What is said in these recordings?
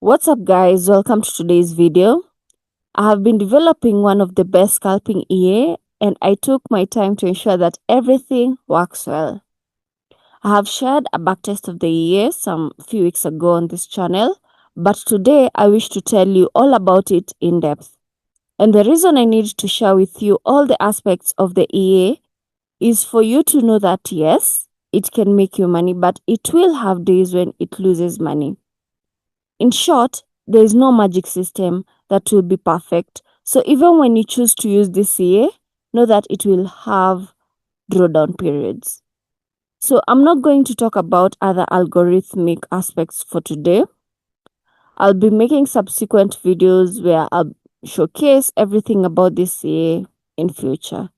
What's up guys, welcome to today's video. I have been developing one of the best scalping EA and I took my time to ensure that everything works well. I have shared a backtest of the EA some few weeks ago on this channel, but today I wish to tell you all about it in depth. And the reason I need to share with you all the aspects of the EA is for you to know that yes, it can make you money, but it will have days when it loses money. In short, there is no magic system that will be perfect. So even when you choose to use this CA, know that it will have drawdown periods. So I'm not going to talk about other algorithmic aspects for today. I'll be making subsequent videos where I'll showcase everything about this CA in future.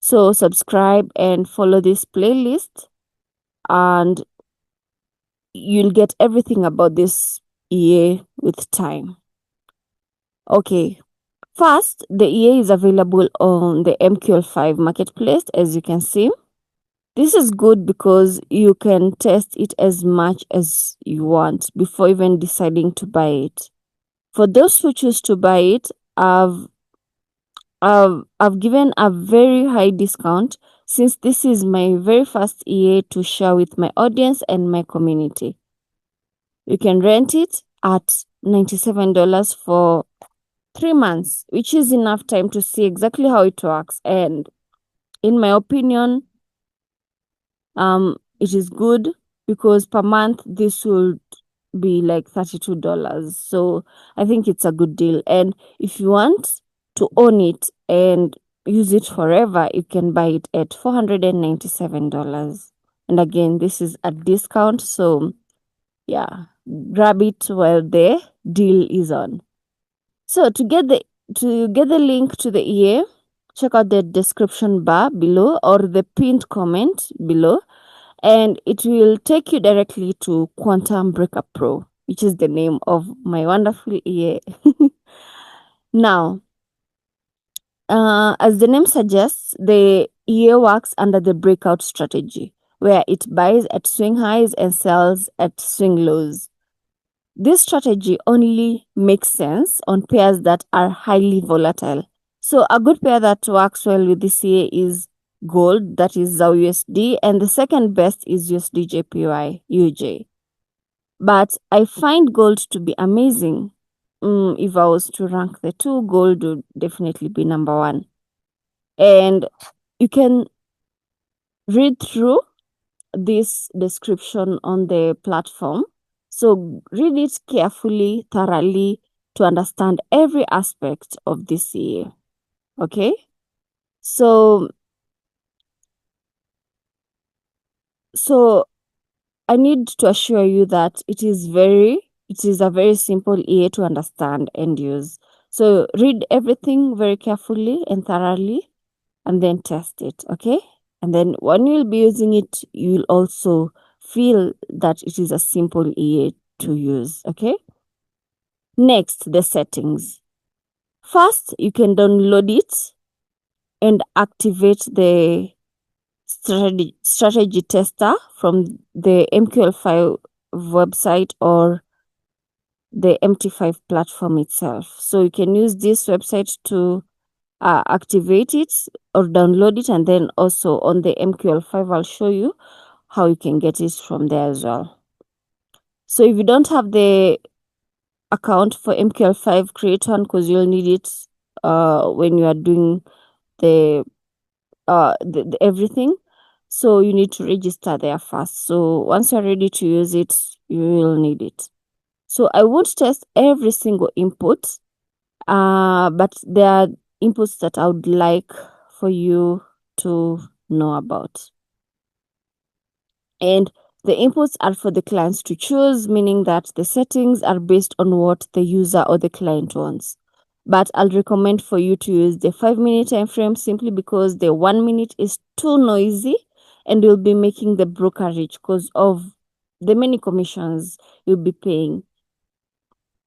So subscribe and follow this playlist and you'll get everything about this EA with time. Okay, first, the EA is available on the MQL5 marketplace, as you can see. This is good because you can test it as much as you want before even deciding to buy it. For those who choose to buy it, I've given a very high discount since this is my very first EA to share with my audience and my community. You can rent it at $97 for 3 months, which is enough time to see exactly how it works. And in my opinion, it is good because per month this would be like $32. So I think it's a good deal. And if you want to own it and use it forever, you can buy it at $497. And again, this is a discount. So yeah, grab it while the deal is on. So to get the link to the EA, check out the description bar below or the pinned comment below, and it will take you directly to Quantum Breaker Pro, which is the name of my wonderful EA. Now, as the name suggests, the EA works under the breakout strategy, where it buys at swing highs and sells at swing lows. This strategy only makes sense on pairs that are highly volatile. So a good pair that works well with this CA is gold, that is ZAUUSD, and the second best is USD JPY, UJ. But I find gold to be amazing. If I was to rank the two, gold would definitely be number one. And you can read through this description on the platform. So read it carefully, thoroughly to understand every aspect of this CA. Okay? So I need to assure you that it is a very simple EA to understand and use. So read everything very carefully and thoroughly and then test it, okay? And then when you'll be using it, you'll also feel that it is a simple EA to use, okay? Next, the settings. First, you can download it and activate the strategy tester from the MQL5 website or the MT5 platform itself. So you can use this website to activate it or download it, and then also on the MQL5 I'll show you how you can get it from there as well. So if you don't have the account for MQL5, create one because you'll need it when you are doing the everything. So you need to register there first. So once you're ready to use it, you will need it. So I won't test every single input, but there are inputs that I would like for you to know about. And the inputs are for the clients to choose, meaning that the settings are based on what the user or the client wants. But I'll recommend for you to use the 5-minute time frame simply because the 1 minute is too noisy and you'll be making the brokerage because of the many commissions you'll be paying.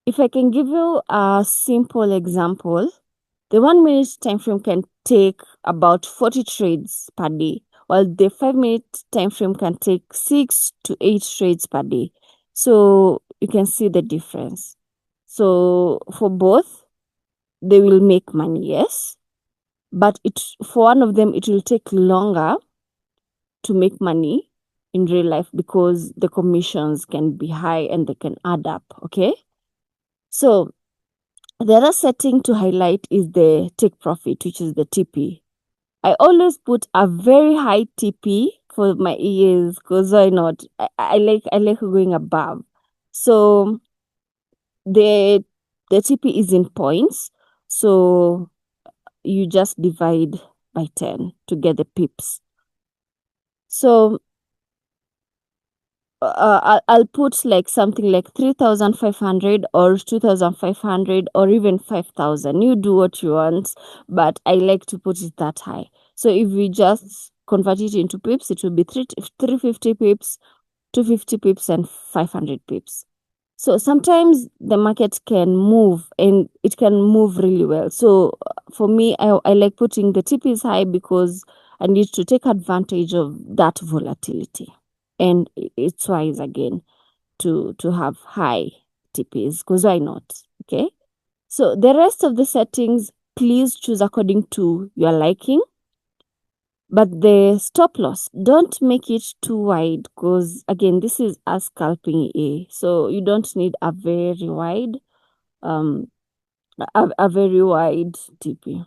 If I can give you a simple example, the 1 minute time frame can take about 40 trades per day, while the 5-minute time frame can take 6 to 8 trades per day. So you can see the difference. So for both, they will make money, yes. But for one of them, it will take longer to make money in real life because the commissions can be high and they can add up. Okay. So the other setting to highlight is the take profit, which is the TP. I always put a very high TP for my EAs because why not? I like going above. So the TP is in points. So you just divide by 10 to get the pips. So I'll put like something like 3,500 or 2,500 or even 5,000. You do what you want, but I like to put it that high. So if we just convert it into pips, it will be 350 pips, 250 pips, and 500 pips. So sometimes the market can move and it can move really well. So for me, I like putting the TPs high because I need to take advantage of that volatility. And it's wise again to have high TPs because why not? Okay. So the rest of the settings, please choose according to your liking. But the stop loss, don't make it too wide because again, this is a scalping A. So you don't need a very wide a very wide TP.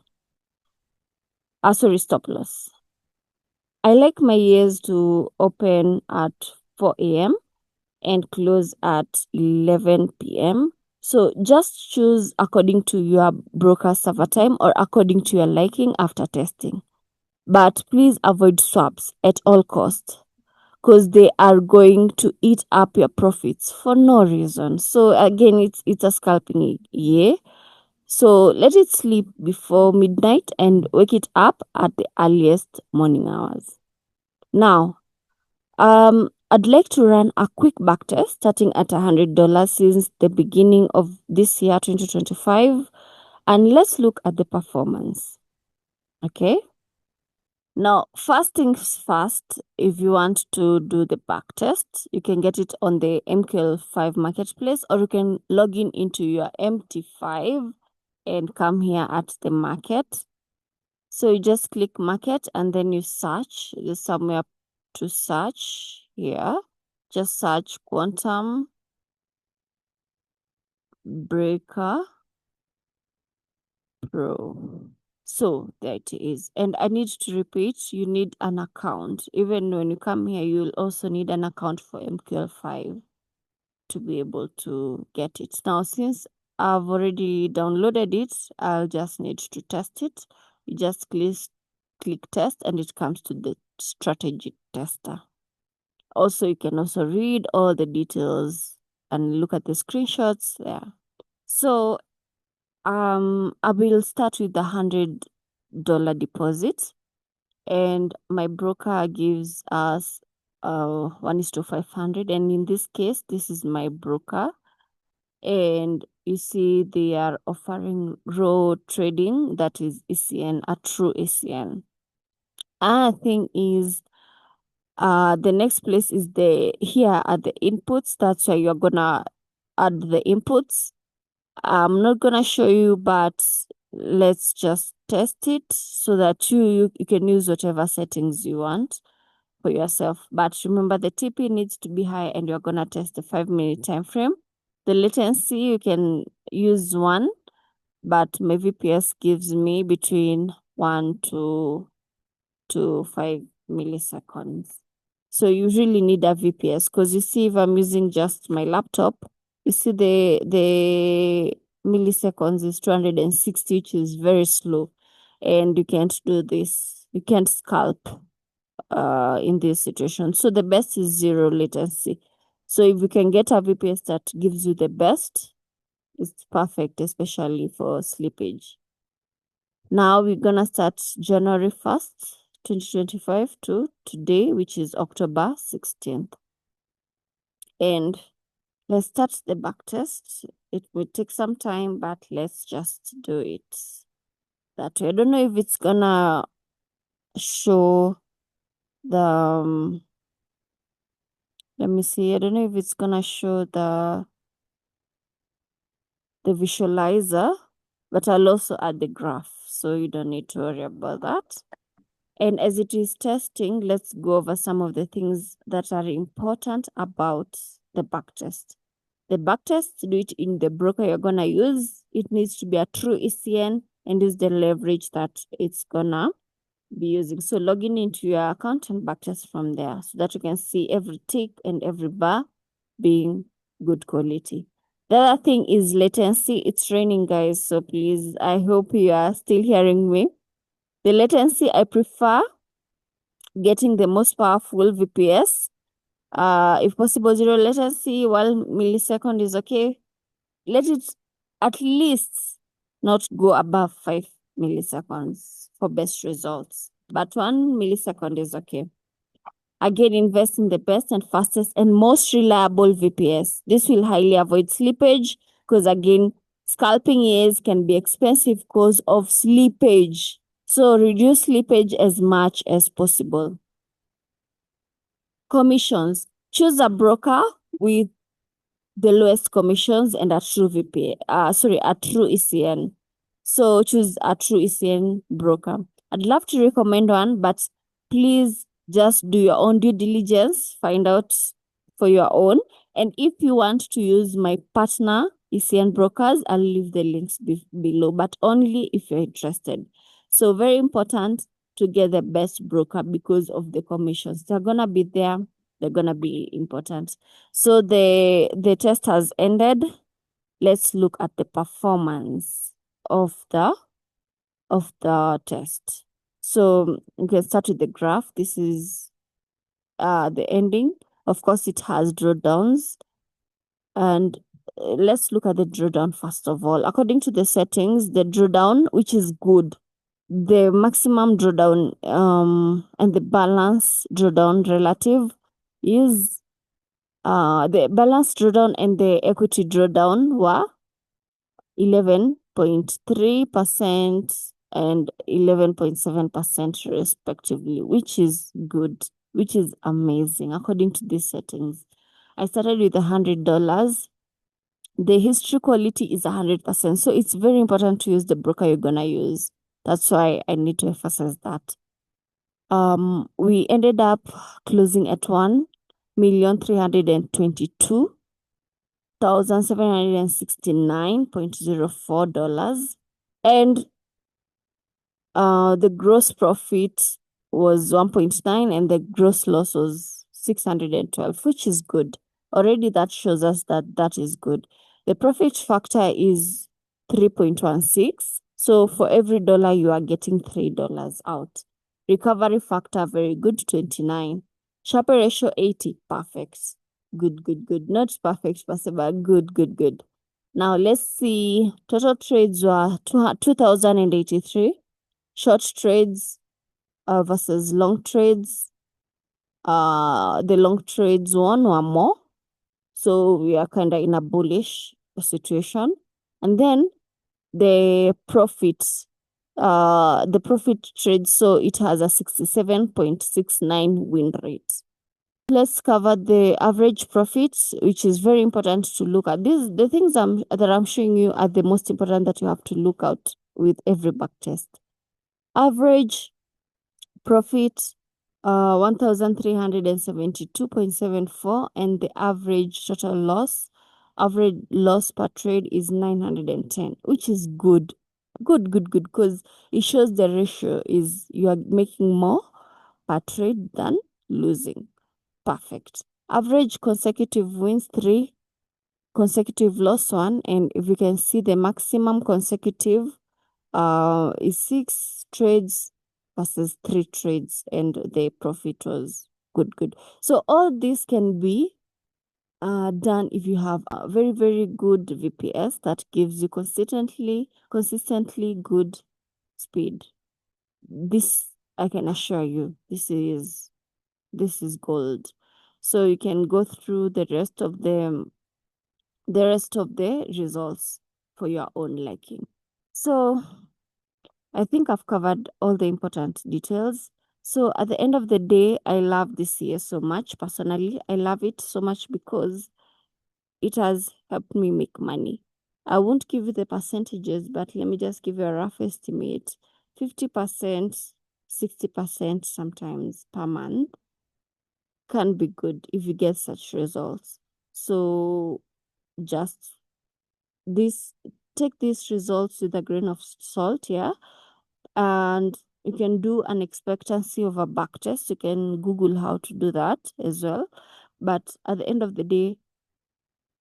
Sorry, stop loss. I like my ears to open at 4 a.m. and close at 11 p.m. So just choose according to your broker server time or according to your liking after testing. But please avoid swaps at all costs because they are going to eat up your profits for no reason. So again, it's a scalping year. So let it sleep before midnight and wake it up at the earliest morning hours. Now, I'd like to run a quick back test starting at $100 since the beginning of this year, 2025. And let's look at the performance. Okay. Now, first things first, if you want to do the back test, you can get it on the MQL5 marketplace or you can log in into your MT5 and come here at the market. So you just click market and then you search. There's somewhere to search here. Just search quantum breaker pro. So there it is. And I need to repeat, you need an account. Even when you come here, you'll also need an account for MQL5 to be able to get it. Now, since I've already downloaded it, I'll just need to test it. You just click test and it comes to the strategy tester. Also, you can also read all the details and look at the screenshots there. So I will start with the $100 deposit, and my broker gives us 1:500, and in this case, this is my broker, and you see they are offering raw trading, that is ECN, a true ECN. Another thing is the next place is here are the inputs. That's why you're gonna add the inputs. I'm not gonna show you, but let's just test it so that you can use whatever settings you want for yourself. But remember, the TP needs to be high and you're gonna test the 5-minute time frame. The latency, you can use 1, but my VPS gives me between 1 to 5 milliseconds. So you really need a VPS because you see, if I'm using just my laptop, you see the milliseconds is 260, which is very slow, and you can't do this. You can't scalp in this situation. So the best is 0 latency. So if you can get a VPS that gives you the best, it's perfect, especially for slippage. Now we're gonna start January 1st, 2025 to today, which is October 16th. And let's start the back test. It will take some time, but let's just do it that way. I don't know if it's gonna show the let me see. I don't know if it's gonna show the the visualizer, but I'll also add the graph, so you don't need to worry about that. And as it is testing, let's go over some of the things that are important about the backtest. The backtest, do it in the broker you're going to use. It needs to be a true ECN and is the leverage that it's going to be using. So login into your account and backtest from there so that you can see every tick and every bar being good quality. The other thing is latency. It's raining, guys, so please, I hope you are still hearing me. The latency, I prefer getting the most powerful VPS. If possible, 0 latency, 1 millisecond is okay. Let it at least not go above 5 milliseconds for best results, but 1 millisecond is okay. Again, invest in the best and fastest and most reliable VPS. This will highly avoid slippage because, again, scalping EAs can be expensive because of slippage. So reduce slippage as much as possible. Commissions. Choose a broker with the lowest commissions and a true a true ECN. So choose a true ECN broker. I'd love to recommend one, but please just do your own due diligence, find out for your own. And if you want to use my partner ECN brokers, I'll leave the links below, but only if you're interested. So very important to get the best broker because of the commissions. They're gonna be there. They're gonna be important. So the test has ended. Let's look at the performance of the test. So you can start with the graph. This is the ending. Of course, it has drawdowns. And let's look at the drawdown first of all. According to the settings, the drawdown, which is good, the maximum drawdown and the balance drawdown relative is the balance drawdown and the equity drawdown were 11.3% and 11.7% respectively, which is good, which is amazing according to these settings. I started with $100. The history quality is 100%. So it's very important to use the broker you're gonna use. That's why I need to emphasize that. We ended up closing at $1,322,769.04. And the gross profit was 1.9 and the gross loss was 612, which is good. Already that shows us that that is good. The profit factor is 3.16. So for every dollar, you are getting $3 out. Recovery factor, very good, 29. Sharper ratio, 80, perfect. Good, good, good. Not perfect, but good, good, good. Now let's see. Total trades were 2,083. Short trades versus long trades. The long trades won or more. So we are kind of in a bullish situation. And then the profits, the profit trade, so it has a 67.69 win rate. Let's cover the average profits, which is very important to look at. The things that I'm showing you are the most important that you have to look out with every back test. Average profit 1,372.74, and the average total loss, average loss per trade is 910, which is good, because it shows the ratio is you are making more per trade than losing. Perfect. Average consecutive wins 3, consecutive loss 1, and if you can see the maximum consecutive is 6 trades versus 3 trades, and the profit was good. So all this can be done if you have a very good VPS that gives you consistently good speed. This, I can assure you, this is gold. So you can go through the rest of the results for your own liking. So I think I've covered all the important details. So at the end of the day, I love this year so much. Personally, I love it so much because it has helped me make money. I won't give you the percentages, but let me just give you a rough estimate. 50%, 60% sometimes per month can be good if you get such results. So just this take these results with a grain of salt, yeah. And you can do an expectancy of a back test. You can Google how to do that as well. But at the end of the day,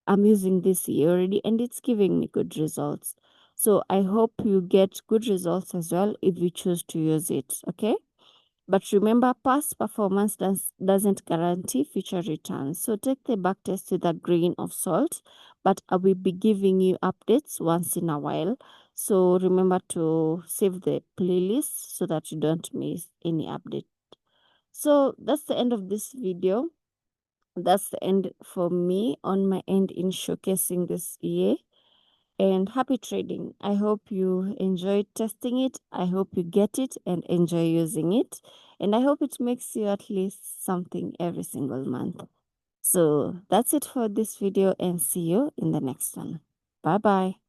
I'm using this year already and it's giving me good results. So I hope you get good results as well if you choose to use it. Okay. But remember, past performance doesn't guarantee future returns. So take the back test with a grain of salt, but I will be giving you updates once in a while. So remember to save the playlist so that you don't miss any update. So that's the end of this video. That's the end for me on my end in showcasing this EA. And happy trading. I hope you enjoyed testing it. I hope you get it and enjoy using it. And I hope it makes you at least something every single month. So that's it for this video and see you in the next one. Bye bye.